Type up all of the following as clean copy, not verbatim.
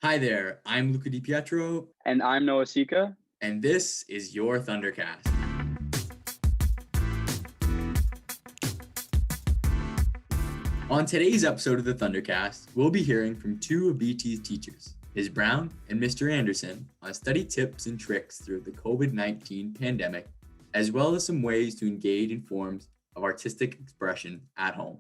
Hi there, I'm Luca DiPietro, And I'm Noah Seca. and this is your Thundercast. On today's episode of the Thundercast, we'll be hearing from two of BT's teachers, Ms. Brown and Mr. Anderson, on study tips and tricks through the COVID-19 pandemic, as well as some ways to engage in forms of artistic expression at home.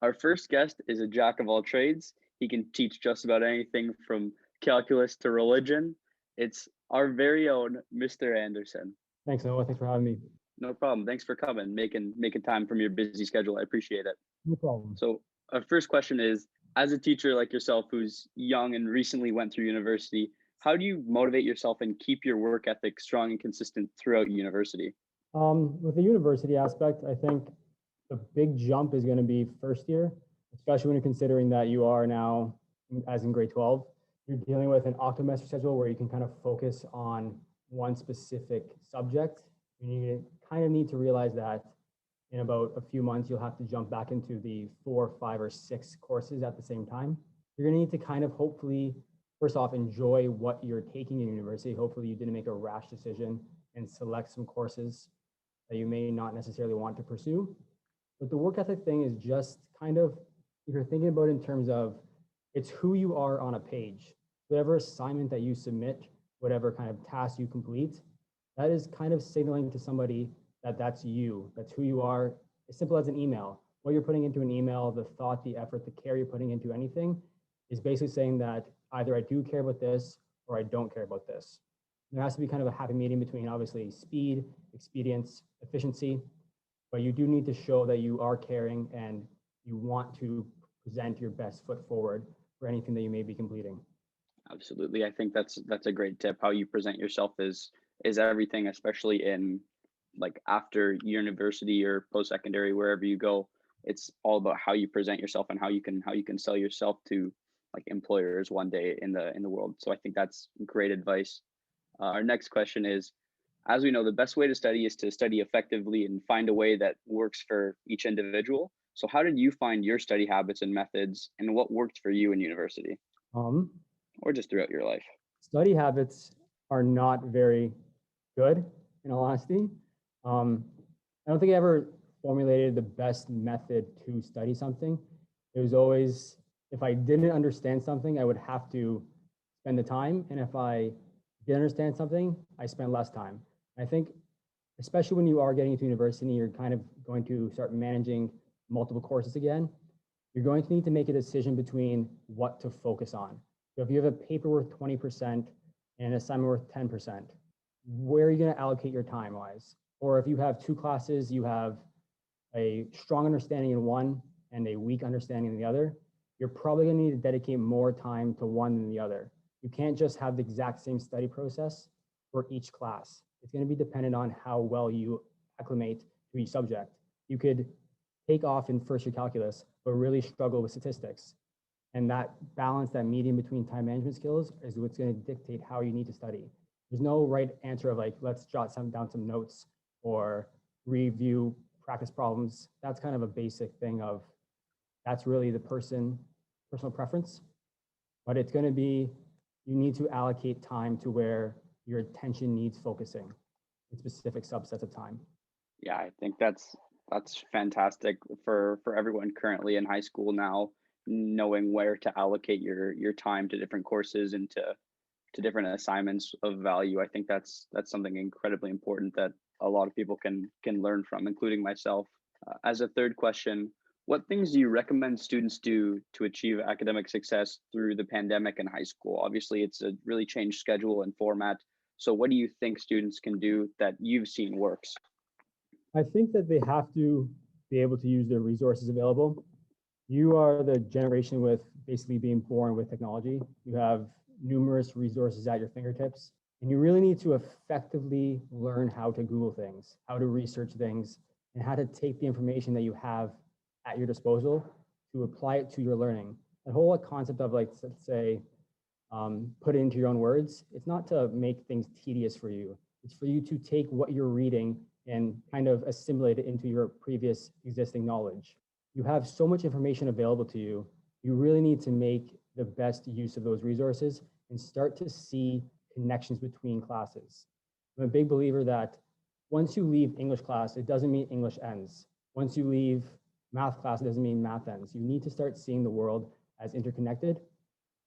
Our first guest is a jack of all trades. He can teach just about anything from calculus to religion. It's our very own Mr. Anderson. Thanks, Noah. Thanks for having me. No problem. Thanks for coming, making time from your busy schedule. I appreciate it. No problem. So our first question is, as a teacher like yourself who's young and recently went through university, how do you motivate yourself and keep your work ethic strong and consistent throughout university? With the university aspect, I think the big jump is going to be first year, especially when you're considering that you are now, as in grade 12, you're dealing with an octomester schedule where you can kind of focus on one specific subject. You kind of need to realize that in about a few months, you'll have to jump back into the 4, 5, or 6 courses at the same time. You're going to need to kind of hopefully, first off, enjoy what you're taking in university. Hopefully you didn't make a rash decision and select some courses that you may not necessarily want to pursue. But the work ethic thing is just kind of, if you're thinking about it in terms of, it's who you are on a page. Whatever assignment that you submit, whatever kind of task you complete, that is kind of signaling to somebody that that's you, that's who you are. As simple as an email. What you're putting into an email, the thought, the effort, the care you're putting into anything is basically saying that either I do care about this or I don't care about this. There has to be kind of a happy medium between obviously speed, expedience, efficiency, but you do need to show that you are caring and you want to present your best foot forward for anything that you may be completing. Absolutely. I think that's a great tip. How you present yourself is everything, especially in like after university or post-secondary, wherever you go. It's all about how you present yourself and how you can sell yourself to like employers one day in the world. So I think that's great advice. Our next question is, as we know, the best way to study is to study effectively and find a way that works for each individual. So how did you find your study habits and methods, and what worked for you in university or just throughout your life? Study habits are not very good, in all honesty. I don't think I ever formulated the best method to study something. It was always, if I didn't understand something, I would have to spend the time. And if I did understand something, I spent less time. I think, especially when you are getting into university, you're kind of going to start managing multiple courses again. You're going to need to make a decision between what to focus on. So if you have a paper worth 20% and an assignment worth 10%, where are you going to allocate your time wise? Or if you have 2 classes, you have a strong understanding in one and a weak understanding in the other, you're probably going to need to dedicate more time to one than the other. You can't just have the exact same study process for each class. It's going to be dependent on how well you acclimate to each subject. You could take off in first year calculus, but really struggle with statistics. And that balance, that medium between time management skills is what's going to dictate how you need to study. There's no right answer of like, let's jot down some notes or review practice problems. That's kind of a basic thing of, that's really the personal preference. But it's going to be, you need to allocate time to where your attention needs focusing in specific subsets of time. Yeah, I think that's fantastic for everyone currently in high school now, knowing where to allocate your time to different courses and to different assignments of value. I think that's something incredibly important that a lot of people can learn from, including myself. As a third question, what things do you recommend students do to achieve academic success through the pandemic in high school? Obviously, it's a really changed schedule and format. So what do you think students can do that you've seen works? I think that they have to be able to use their resources available. You are the generation with basically being born with technology. You have numerous resources at your fingertips, and you really need to effectively learn how to Google things, how to research things, and how to take the information that you have at your disposal to apply it to your learning. The whole concept of, like, let's say, put it into your own words, it's not to make things tedious for you. It's for you to take what you're reading and kind of assimilate it into your previous existing knowledge. You have so much information available to you. You really need to make the best use of those resources and start to see connections between classes. I'm a big believer that once you leave English class, it doesn't mean English ends. Once you leave math class, it doesn't mean math ends. You need to start seeing the world as interconnected.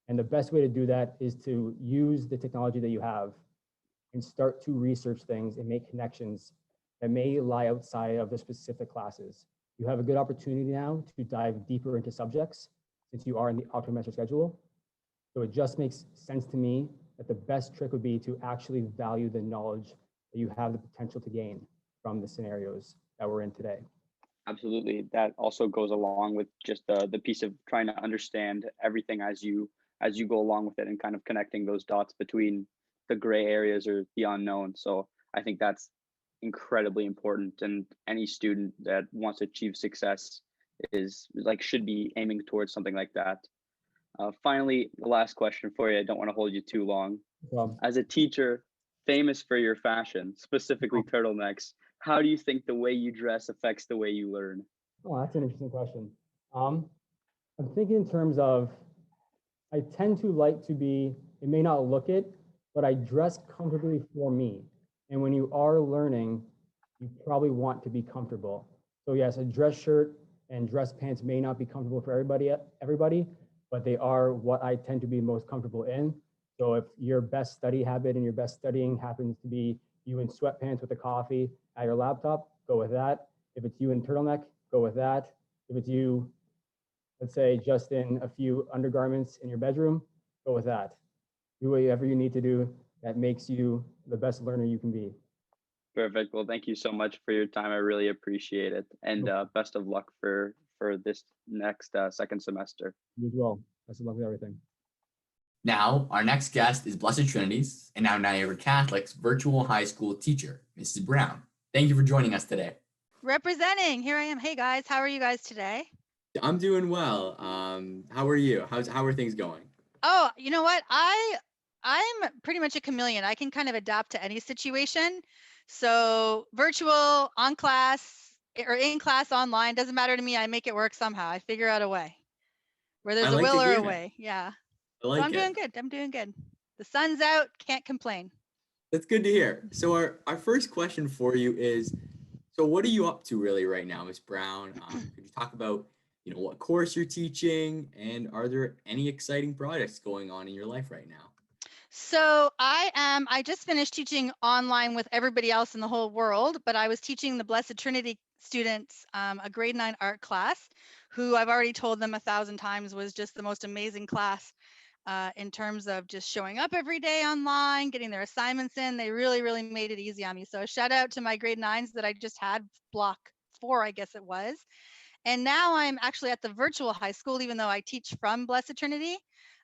And the best way to do that is to use the technology that you have and start to research things and make connections that may lie outside of the specific classes. You have a good opportunity now to dive deeper into subjects since you are in the optometric schedule. So it just makes sense to me that the best trick would be to actually value the knowledge that you have the potential to gain from the scenarios that we're in today. Absolutely. That also goes along with just the piece of trying to understand everything as you go along with it and kind of connecting those dots between the gray areas or the unknown. So I think that's incredibly important, and any student that wants to achieve success should be aiming towards something like that. Finally, the last question for you. I don't want to hold you too long. As a teacher famous for your fashion, specifically turtlenecks, how do you think the way you dress affects the way you learn? Oh, that's an interesting question. I'm thinking in terms of, I tend to like to be, it may not look it, but I dress comfortably for me. And when you are learning, you probably want to be comfortable. So yes, a dress shirt and dress pants may not be comfortable for everybody, but they are what I tend to be most comfortable in. So if your best study habit and your best studying happens to be you in sweatpants with a coffee at your laptop, go with that. If it's you in turtleneck, go with that. If it's you, let's say, just in a few undergarments in your bedroom, go with that. Do whatever you need to do that makes you the best learner you can be. Perfect. Well, thank you so much for your time. I really appreciate it. And best of luck for this next second semester. You as well. Best of luck with everything. Now, our next guest is Blessed Trinity's and now Niagara Catholic's virtual high school teacher, Mrs. Brown. Thank you for joining us today. Representing, here I am. Hey guys, how are you guys today? I'm doing well. How are you? How are things going? Oh, you know what? I'm pretty much a chameleon. I can kind of adapt to any situation. So virtual, on class, or in class, online, doesn't matter to me. I make it work somehow. I figure out a way. Where there's a will or a way. Yeah. I like it. I'm doing good. I'm doing good. The sun's out, can't complain. That's good to hear. So our first question for you is, so what are you up to really right now, Ms. Brown? Could you talk about, what course you're teaching, and are there any exciting projects going on in your life right now? So I just finished teaching online with everybody else in the whole world, but I was teaching the Blessed Trinity students a grade 9 art class, who I've already told them 1,000 times was just the most amazing class in terms of just showing up every day online, getting their assignments in. They really, really made it easy on me. So shout out to my grade 9s that I just had, block 4, I guess it was. And now I'm actually at the virtual high school, even though I teach from Blessed Trinity.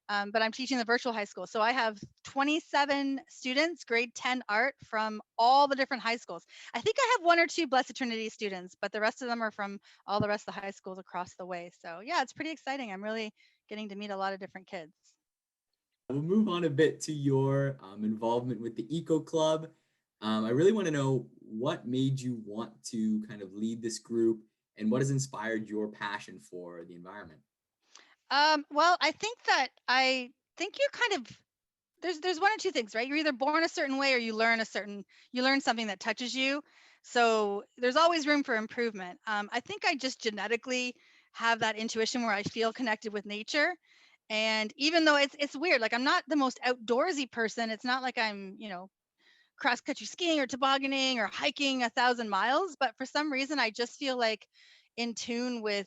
But I'm teaching the virtual high school. So I have 27 students, grade 10 art, from all the different high schools. I think I have 1 or 2 Blessed Trinity students, but the rest of them are from all the rest of the high schools across the way. So yeah, it's pretty exciting. I'm really getting to meet a lot of different kids. We'll move on a bit to your involvement with the Eco Club. I really want to know what made you want to kind of lead this group, and what has inspired your passion for the environment? Well, I think you kind of, there's 1 or 2 things, right? You're either born a certain way or you learn something that touches you. So there's always room for improvement. I think I just genetically have that intuition where I feel connected with nature. And even though it's weird, like I'm not the most outdoorsy person, it's not like I'm, cross country skiing or tobogganing or hiking 1,000 miles, but for some reason I just feel like in tune with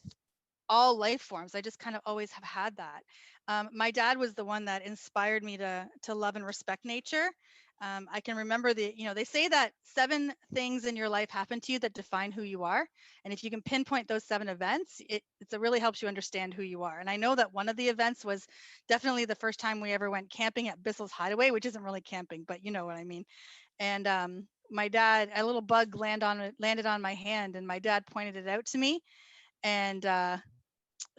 all life forms. I just kind of always have had that. My dad was the one that inspired me to love and respect nature. I can remember they say that 7 things in your life happen to you that define who you are. And if you can pinpoint those 7 events, it really helps you understand who you are. And I know that one of the events was definitely the first time we ever went camping at Bissell's Hideaway, which isn't really camping, but you know what I mean. And my dad, a little bug landed on my hand, and my dad pointed it out to me and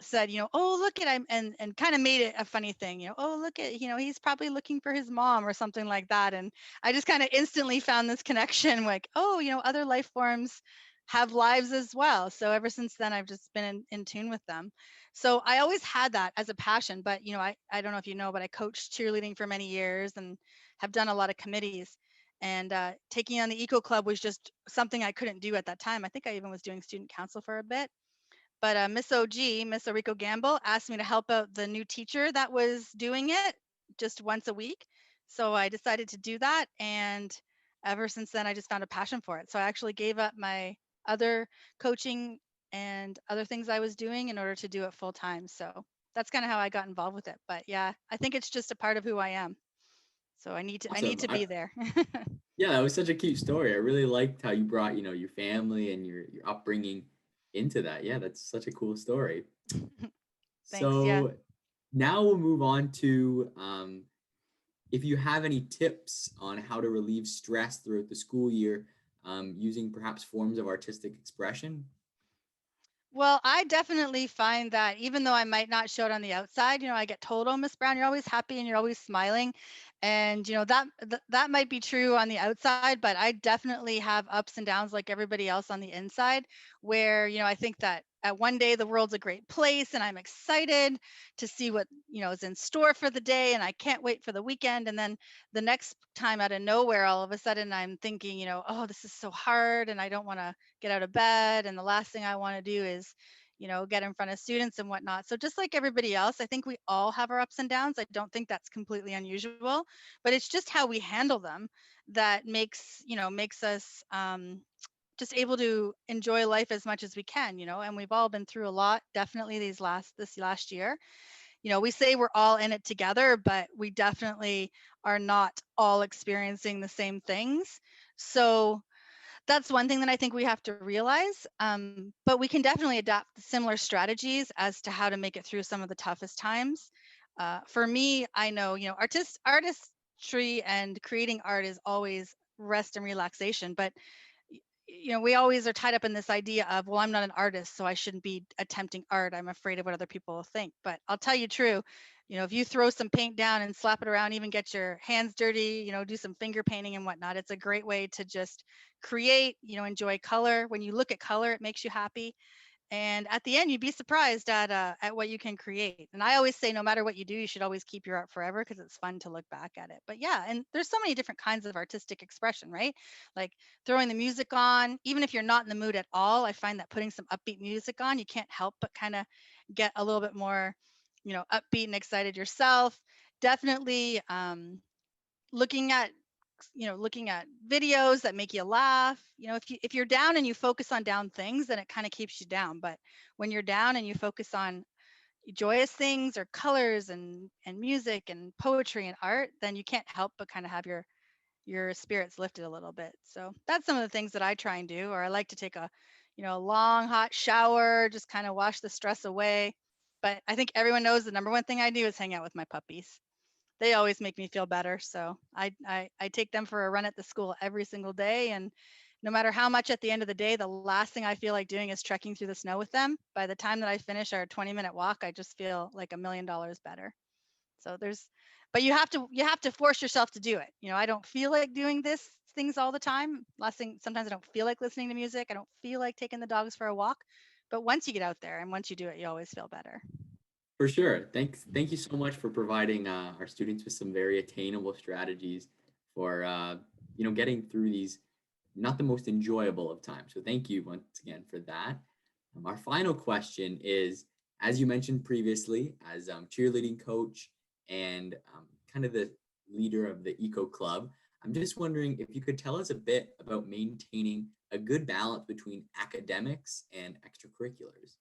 said, oh, look at him, and kind of made it a funny thing, oh, look at, he's probably looking for his mom or something like that. And I just kind of instantly found this connection, like, oh, other life forms have lives as well. So ever since then, I've just been in tune with them. So I always had that as a passion, but I don't know if you know, but I coached cheerleading for many years and have done a lot of committees. And taking on the Eco Club was just something I couldn't do at that time. I think I even was doing student council for a bit. But Miss OG, Miss Orico Gamble, asked me to help out the new teacher that was doing it just once a week. So I decided to do that. And ever since then, I just found a passion for it. So I actually gave up my other coaching and other things I was doing in order to do it full time. So that's kind of how I got involved with it. But yeah, I think it's just a part of who I am. So I need Awesome. to be there. Yeah, that was such a cute story. I really liked how you brought, your family and your upbringing into that. Yeah, that's such a cool story. Thanks. Yeah. So now we'll move on to if you have any tips on how to relieve stress throughout the school year using perhaps forms of artistic expression. Well, I definitely find that even though I might not show it on the outside, I get told, "Oh, Miss Brown, you're always happy and you're always smiling." And that might be true on the outside, but I definitely have ups and downs like everybody else on the inside, where I think that at one day the world's a great place and I'm excited to see what is in store for the day and I can't wait for the weekend. And then the next time out of nowhere, all of a sudden I'm thinking, oh, this is so hard and I don't want to get out of bed, and the last thing I want to do is get in front of students and whatnot. So just like everybody else, I think we all have our ups and downs. I don't think that's completely unusual, but it's just how we handle them that makes us just able to enjoy life as much as we can. And we've all been through a lot, definitely this last year. We say we're all in it together, but we definitely are not all experiencing the same things. So that's one thing that I think we have to realize. But we can definitely adapt similar strategies as to how to make it through some of the toughest times. For me, I know, artistry and creating art is always rest and relaxation, but we always are tied up in this idea of, well, I'm not an artist, so I shouldn't be attempting art. I'm afraid of what other people will think. But I'll tell you true, if you throw some paint down and slap it around, even get your hands dirty, do some finger painting and whatnot, it's a great way to just create, enjoy color. When you look at color, it makes you happy. And at the end, you'd be surprised at what you can create. And I always say, no matter what you do, you should always keep your art forever because it's fun to look back at it. But yeah, and there's so many different kinds of artistic expression, right? Like throwing the music on, even if you're not in the mood at all. I find that putting some upbeat music on, you can't help but kind of get a little bit more, upbeat and excited yourself. Definitely looking at videos that make you laugh. If you're down and you focus on down things, then it kind of keeps you down. But when you're down and you focus on joyous things or colors and music and poetry and art, then you can't help but kind of have your spirits lifted a little bit. So that's some of the things that I try and do. Or I like to take a long hot shower, just kind of wash the stress away. But I think everyone knows the number one thing I do is hang out with my puppies. They always make me feel better. So I take them for a run at the school every single day. And no matter how much at the end of the day, the last thing I feel like doing is trekking through the snow with them. By the time that I finish our 20-minute walk, I just feel like $1,000,000 better. So but you have to force yourself to do it. I don't feel like doing things all the time. Sometimes I don't feel like listening to music. I don't feel like taking the dogs for a walk. But once you get out there and once you do it, you always feel better. For sure. Thank you so much for providing our students with some very attainable strategies for getting through these not the most enjoyable of times. So thank you once again for that. Our final question is, as you mentioned previously, as cheerleading coach and kind of the leader of the Eco Club, I'm just wondering if you could tell us a bit about maintaining a good balance between academics and extracurriculars.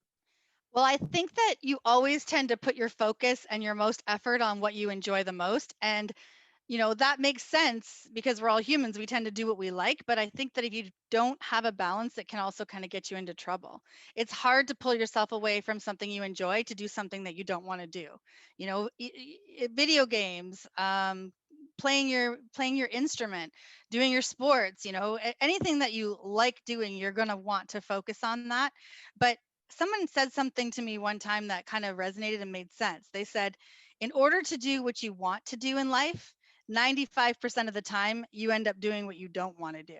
Well, I think that you always tend to put your focus and your most effort on what you enjoy the most. And, that makes sense because we're all humans. We tend to do what we like. But I think that if you don't have a balance, it can also kind of get you into trouble. It's hard to pull yourself away from something you enjoy to do something that you don't want to do. Video games, playing your instrument, doing your sports, anything that you like doing, you're going to want to focus on that. But someone said something to me one time that kind of resonated and made sense. They said, in order to do what you want to do in life, 95% of the time you end up doing what you don't want to do.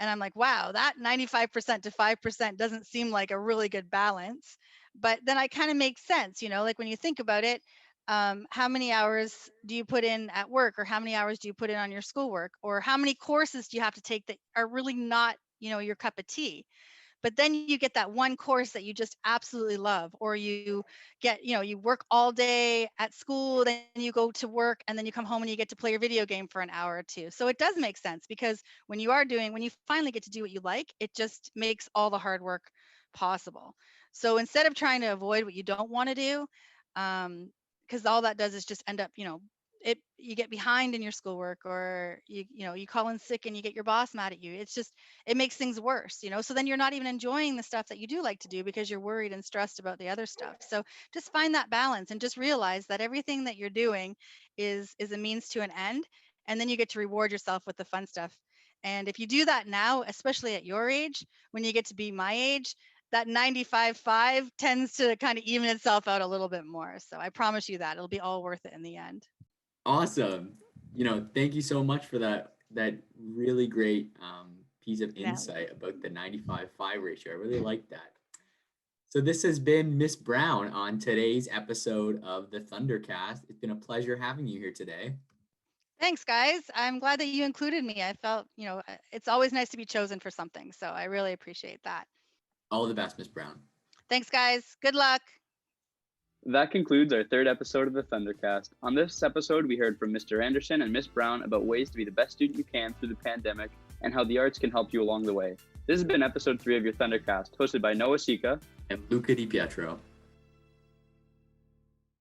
And I'm like, wow, that 95% to 5% doesn't seem like a really good balance. But then I kind of makes sense, like when you think about it, how many hours do you put in at work, or how many hours do you put in on your schoolwork, or how many courses do you have to take that are really not, your cup of tea? But then you get that one course that you just absolutely love, or you get, you work all day at school, then you go to work, and then you come home and you get to play your video game for an hour or two. So it does make sense, because when you finally get to do what you like, it just makes all the hard work possible. So instead of trying to avoid what you don't want to do, because all that does is just end up, you get behind in your schoolwork, or you call in sick and you get your boss mad at you. It makes things worse, so then you're not even enjoying the stuff that you do like to do, because you're worried and stressed about the other stuff. So just find that balance, and just realize that everything that you're doing is a means to an end, and then you get to reward yourself with the fun stuff. And if you do that now, especially at your age, when you get to be my age, that 95-5 tends to kind of even itself out a little bit more. So I promise you that it'll be all worth it in the end. Awesome. Thank you so much for that really great piece of Yeah. insight about the 95-5 ratio. I really like that. So this has been Miss Brown on today's episode of the Thundercast. It's been a pleasure having you here today. Thanks, guys. I'm glad that you included me. I felt, it's always nice to be chosen for something. So I really appreciate that. All the best, Miss Brown. Thanks, guys. Good luck. That concludes our third episode of the Thundercast. On this episode, we heard from Mr. Anderson and Miss Brown about ways to be the best student you can through the pandemic and how the arts can help you along the way. This has been episode 3 of your Thundercast, hosted by Noah Seca and Luca DiPietro.